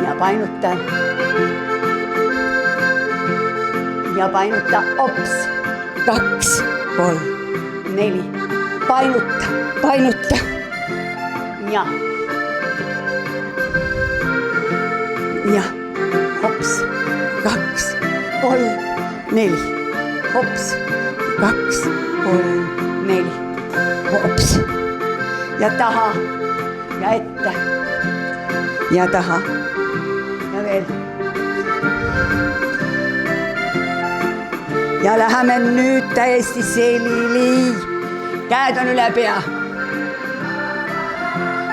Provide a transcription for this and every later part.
ja painuta. Ja painuta ops. 2, 3, 4. Painutta, painutta. Ja hops. 2, 3, 4. Hops. 2, 3, 4. Hops. Ja taha. Ja ette. Ja taha. Ja veel. Ja läheme nüüd täiesti selili. Käed on üle pea.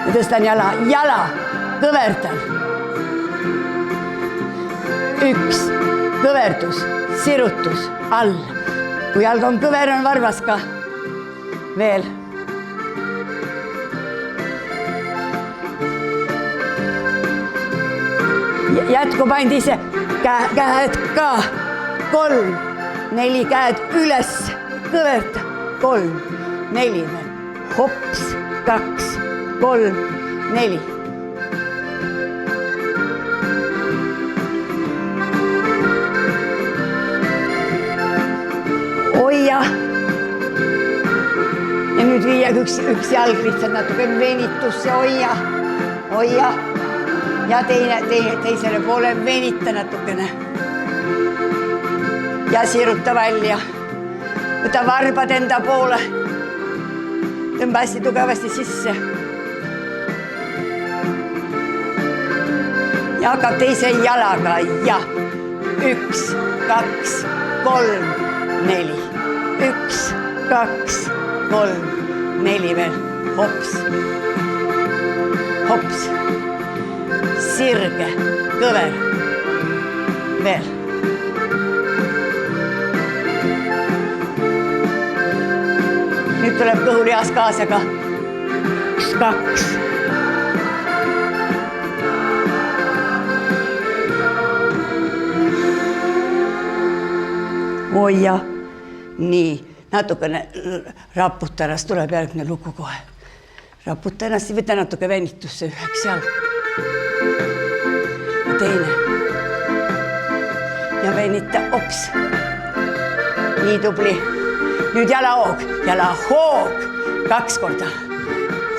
Ja tõstan jala, kõverdan. 1, kõverdus, sirutus, all. Kui jalg on kõver, on varvas ka. Veel. Jätkub ainult ise. Käed ka. 3, 4 käed üles. Kõverda. 3, 4. Hops. 2, 3, 4. Hoia. Ja nüüd viia üks jalg lihtsalt natuke venitusse. Hoia. Hoia. Ja teisele poole venita natukene. Ja siruta välja. Võta varbad enda poole. Tõmba hästi tugevasti sisse. Ja hakkab teise jalaga. Ja 1, 2, 3, 4. 1, 2, 3, 4 veel. Hops. Hops. Sirge, kõver. Veel. Nüüd tuleb kõhulihas kaasa ka. 1, 2. Hoia. Nii, natukene raputa ennast, tuleb järgmine lugu kohe. Raputa ennast, võta natuke venitusse üheks jalg. Ja teine. Ja venita, ops. Nii tubli. Nüüd jalahoog. Jalahoog. 2 korda.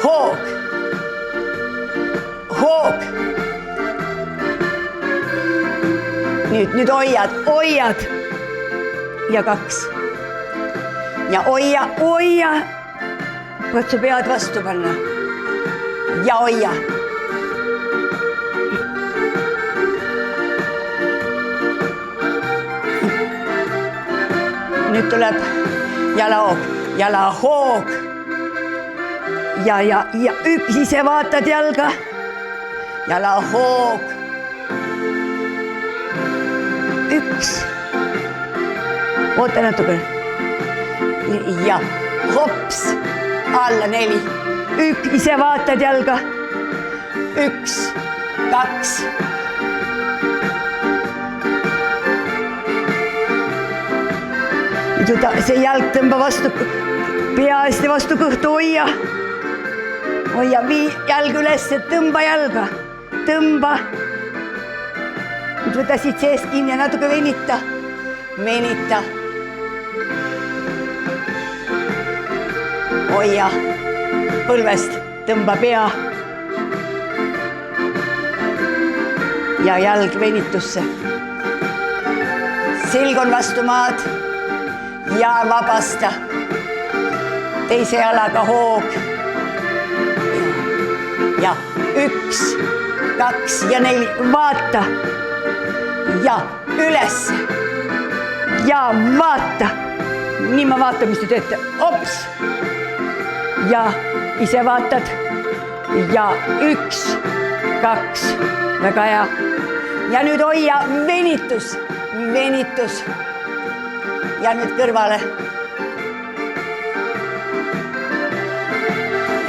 Hoog. Hoog. Nüüd hoiad. Ja 2. Ja hoia. Katsu pead vastu panna. Ja hoia. Nüüd tuleb jalahoog. Ja ise vaatad jalga. Jalahoog. 1. Oota natuke. Ja hops. Alla 4. Ise vaatad jalga. 1, 2. See jalg tõmba vastu, pea hästi vastu kõhtu, hoia. Hoia, vii jalg üles, tõmba jalga. Tõmba. Nüüd võta siit seest kinni ja natuke venita. Venita. Hoia. Põlvest tõmba pea. Ja jalg venitusse. Selg on vastu maad. Ja vabasta. Teise jalaga hoog. Ja 1, 2 ja 4. Vaata. Ja üles. Ja vaata. Nii ma vaatan, mis te teete. Ops. Ja ise vaatad. Ja 1, 2. Väga hea. Ja nüüd hoia venitus. Venitus. Ja nüüd kõrvale.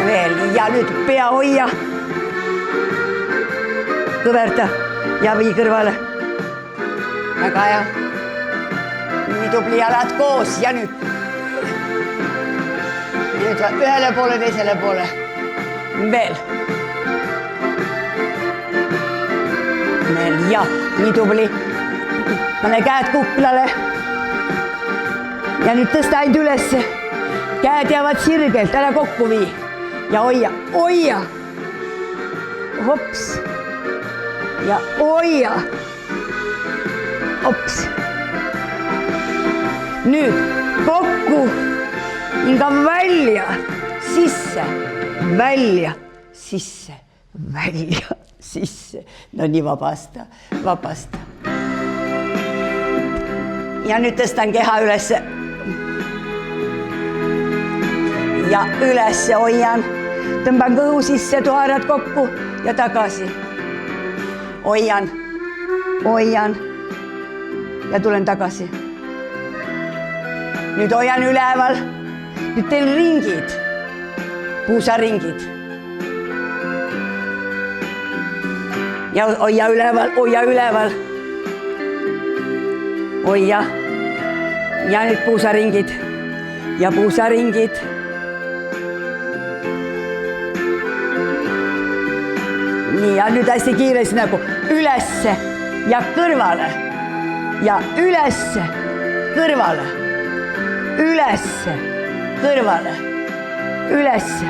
Veel. Ja nüüd pea hoia. Kõverda. Ja vii kõrvale. Väga hea. Nii tubli jalad koos. Ja nüüd. Nüüd ühele poole, teisele poole. Veel. veel ja nii tubli. Pane käed kuklale. Ja nüüd tõsta ainult ülesse. Käed jäävad sirgelt, ära kokku vii. Ja hoia. Hops. Ja hoia. Hops. Nüüd kokku. Hinga välja. Sisse. Välja. Sisse. Välja. Sisse. No nii vabasta. Ja nüüd tõstan keha ülesse. Ja ülesse hoian. Tõmban kõhu sisse, tuharad kokku ja tagasi. Hoian. Ja tulen tagasi. Nüüd hoian üleval. Nüüd teen ringid. Puusaringid. Ja hoia üleval. Hoia. Ja nüüd puusaringid. Ja puusaringid. Nii, ja nüüd hästi kiiresti nagu ülesse ja kõrvale. Ja ülesse, kõrvale. Ülesse, kõrvale. Ülesse.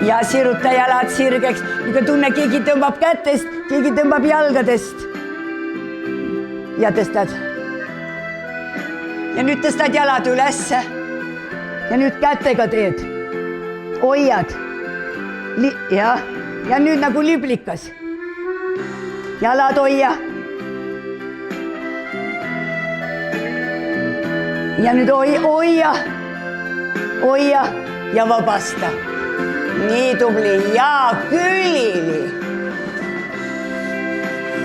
Ja siruta jalad sirgeks. Nikä tunne, keegi tõmbab kätest, keegi tõmbab jalgadest. Ja tõstad. Ja nüüd tõstad jalad ülesse. Ja nüüd kätega teed. Hoiad. Ja nüüd nagu liblikas. Jalad hoia. Ja nüüd hoia. Ja vabasta. Nii tubli ja külili.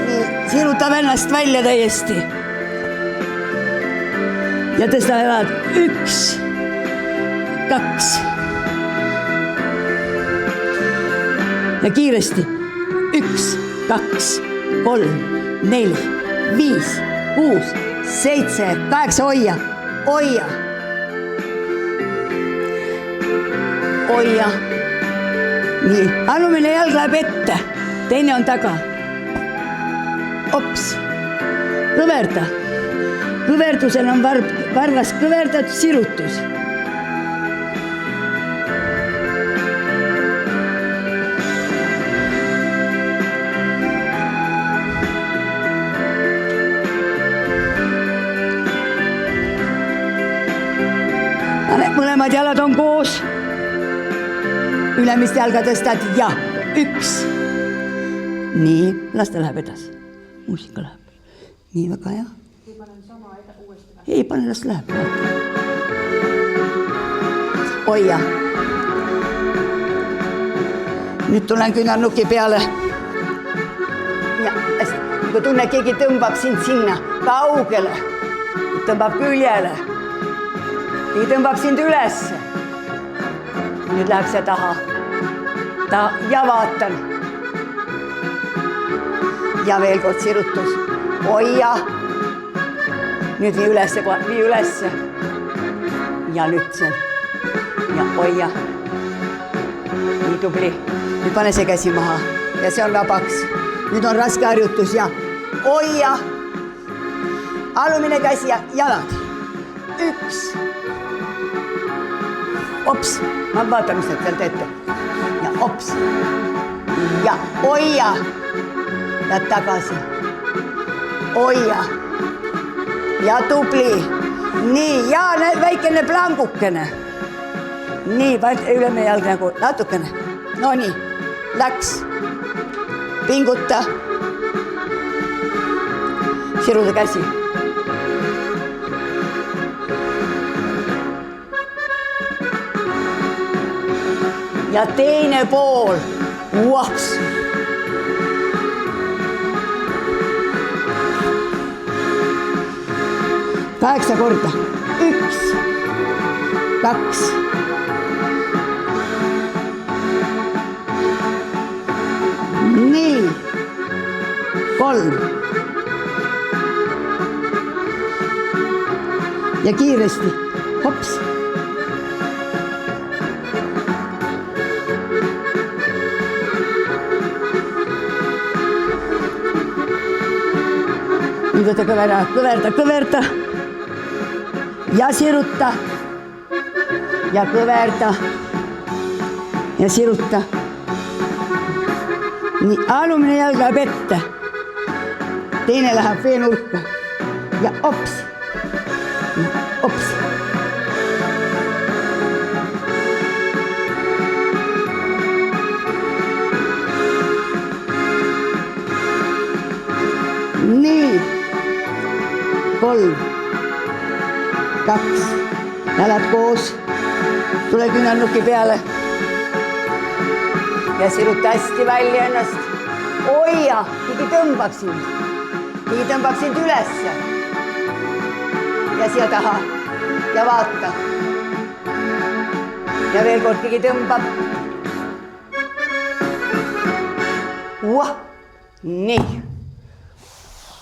Nii, sirutab ennast välja täiesti. Ja tõsta jalad 1, 2. Ja kiiresti 1, 2, 3, 4, 5, 6, 7, 8, hoia. Nii, alumine jalg läheb ette, teine on taga. Ops, kõverda. Kõverdusel on varvas kõverdatud sirutus. Mõlemad jalad on koos. Ülemist jalga tõstad ja 1. Nii, las ta läheb edasi. Muusika läheb. Nii väga hea. Ei pane, las läheb. Hoia. Nüüd tulen küünarnuki peale. Ja hästi. Kui tunne, keegi tõmbab sind sinna kaugele. Tõmbab küljele. Keegi tõmbab sind ülesse. Nüüd läheb see taha. Ja vaatan. Ja veel kord sirutus. Hoia. Nüüd vii ülesse. Ja nüüd seal. Ja hoia. Nii tubli. Nüüd pane see käsi maha. Ja see on vabaks. Nüüd on raske harjutus ja hoia. Alumine käsi ja jalad. 1. Ops, ma vaatan, mis nad seal teete. Ja ops. Ja hoia. Ja tagasi. Hoia. Ja tubli. Nii, ja väikene plangukene. Nii, üleme jalg nagu natukene. No nii, läks. Pinguta. Siruda käsi. Ja teine pool. Uaks. Kaheksa korda. 1, 2. Neli. 3. Ja kiiresti. Hops. nüüd võta kõvera, kõverda ja siruta ja kõverda ja siruta. Nii, alumine jalg läheb ette, teine läheb veenurka ja ops, ops. Nii, 3, 2, jalad koos, tule küünarnuki peale ja siruta hästi välja ennast. Hoia, keegi tõmbab sind ülesse ja siia taha ja vaata. Ja veel kord keegi tõmbab.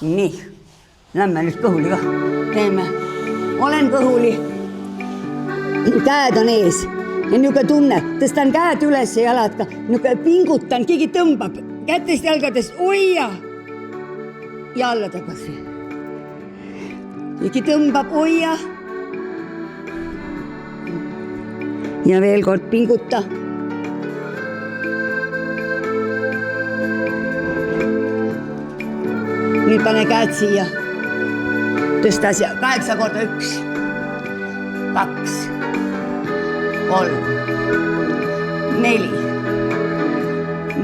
Nii, lähme nüüd kõhuli ka. Teeme, olen kõhuli. Käed on ees ja niuke tunne, tõstan käed üles ja jalad ka. Niuke pingutan, keegi tõmbab kätest jalgadest, hoia ja alla tagasi. Keegi tõmbab, hoia. Ja veel kord pinguta. Nüüd pane käed siia. Tõsta siia 8 korda 1, 2, 3, 4,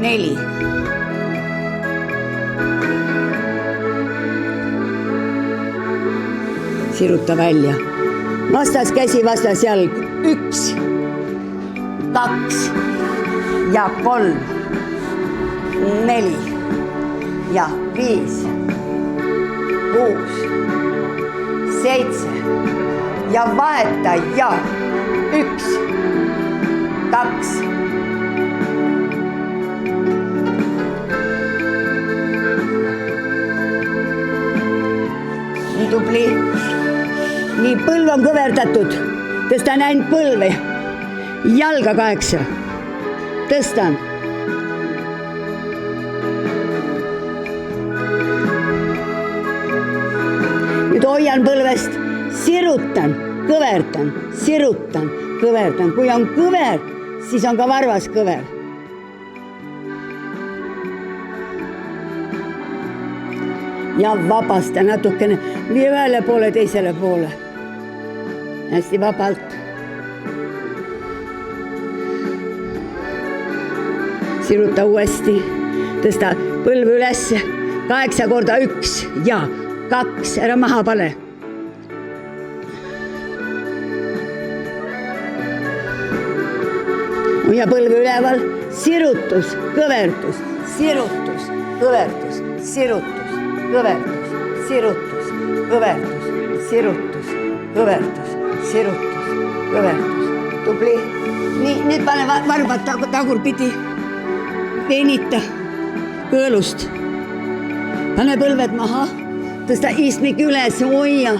4. Siruta välja. Vastas käsi, vastas jalg. 1, 2 ja 3, 4 ja 5, 6, 7 ja vaheta ja 1, 2. Nii tubli. Nii põlv on kõverdatud. Tõstan ainult põlve. Jalga 8. Tõstan. Nüüd hoian põlvest, sirutan, kõverdan, sirutan, kõverdan. Kui on kõver, siis on ka varvas kõver. Ja vabasta natukene ühele poole, teisele poole. Hästi vabalt. Siruta uuesti, tõsta põlv üles, 8 korda 1 ja 2, ära maha pane. Hoia põlv üleval, sirutus, kõverdus, sirutus, kõverdus, sirutus, kõverdus, sirutus, kõverdus, sirutus, kõverdus, sirutus, kõverdus. Tubli. Nii, nüüd pane varbad tagurpidi. Venita kõõlust. Pane põlved maha. Tõsta istmik üles, hoia.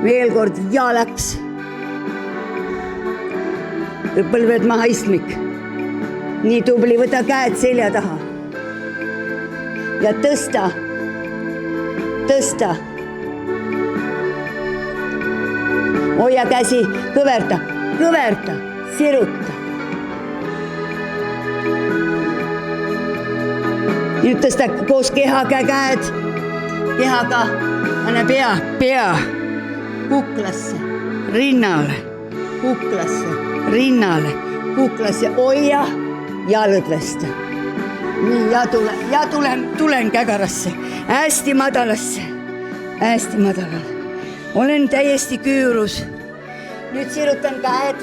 Veel kord ja läks. Põlved maha, istmik. Nii tubli, võta käed selja taha. Ja tõsta. Tõsta. Hoia käsi, kõverda, kõverda, siruta. Nüüd tõsta koos kehaga käed. Kehaga, anna pea, kuklasse, rinnale, kuklasse, rinnale, kuklasse, hoia ja lõdvesta. Nii, ja tulen kägarasse, hästi madalasse, hästi madalal. Olen täiesti küürus. Nüüd sirutan käed,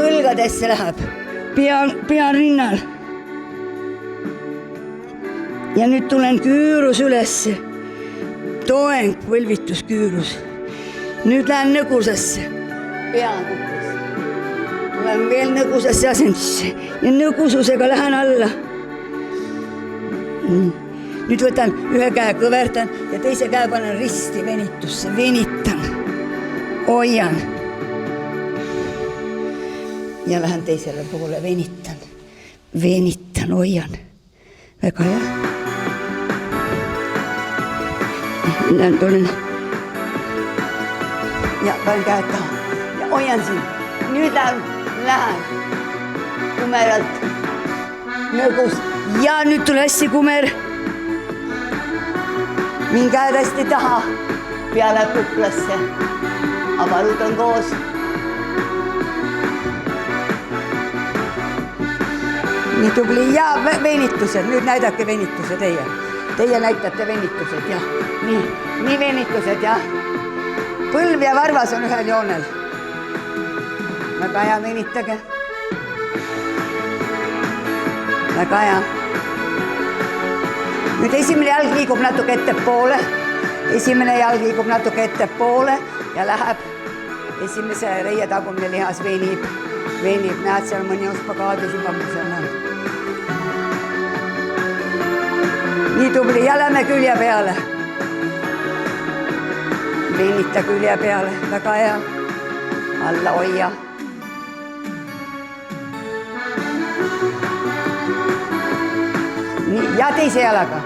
õlgadesse läheb, pea rinnal. Ja nüüd tulen küürus ülesse, toeng, võlvitus, küürus. Nüüd lähen nõgusasse, peakukas. Tulen veel nõgusasse asendusse ja nõgususega lähen alla. Nüüd võtan ühe käe, kõverdan ja teise käe panen risti venitusse, venitan, hoian. Ja lähen teisele poole, venitan, hoian. Väga hea. Tulen. Ja panen käed taha ja hoian siin. Nüüd lähen kumeralt nõgus ja nüüd tule hästi kumer. Min käed hästi taha peale kuklasse. Avalud on koos. Nii tubli ja venitused, nüüd näidake venituse teie. Teie näitate venitused ja nii venitused ja põlv ja varvas on ühel joonel. Väga hea, venitage. Väga hea. Nüüd esimene jalg liigub natuke ettepoole. Esimene jalg liigub natuke ettepoole ja läheb. Esimese reie tagumine lihas venib. Näed, seal mõni on spagaadis juba seal näeb. Nii tubli ja lähme külje peale. Venita külje peale, väga hea. Alla hoia. Nii, ja teise jalaga.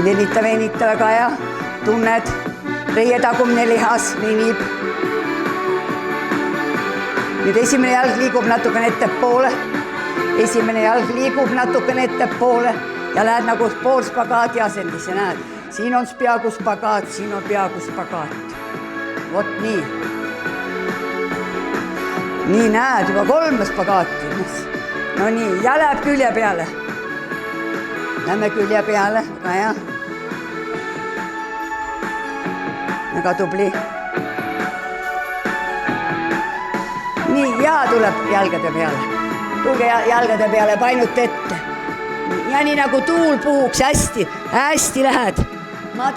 Venita, väga hea. Tunned, reie tagumine lihas venib. Nüüd esimene jalg liigub natukene ettepoole. Esimene jalg liigub natukene ettepoole ja lähed nagu pool spagaati asendisse, näed. Siin on peaaegu spagaat, siin on peaaegu spagaat. Vot nii. Nii näed, juba 3 spagaati. No nii, ja läheb külje peale. Lähme külje peale, väga hea. Väga tubli. Nii, ja tuleb jalgade peale. Tulge jalgade peale, painute ette. Ja nii nagu tuul puhuks, hästi lähed.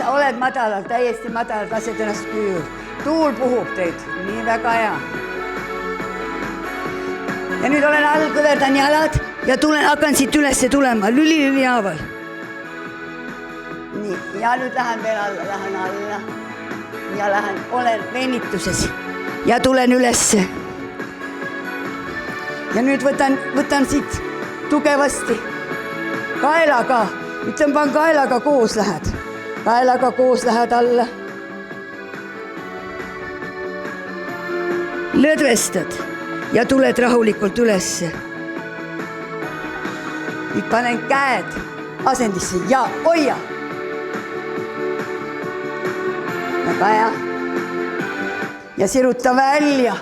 Oled madalal, täiesti madalal, lased ennast küür. Tuul puhub teid, nii väga hea. Ja nüüd olen all, kõverdan jalad ja hakkan siit ülesse tulema, lüli haaval. Nii, ja nüüd lähen veel alla, ja olen venituses ja tulen ülesse. Ja nüüd võtan siit tugevasti kaelaga, tõmban kaelaga koos lähed. Kaelaga koos lähed alla. Lõdvestad ja tuled rahulikult ülesse. Nüüd panen käed asendisse ja hoia. Väga hea. Ja siruta välja.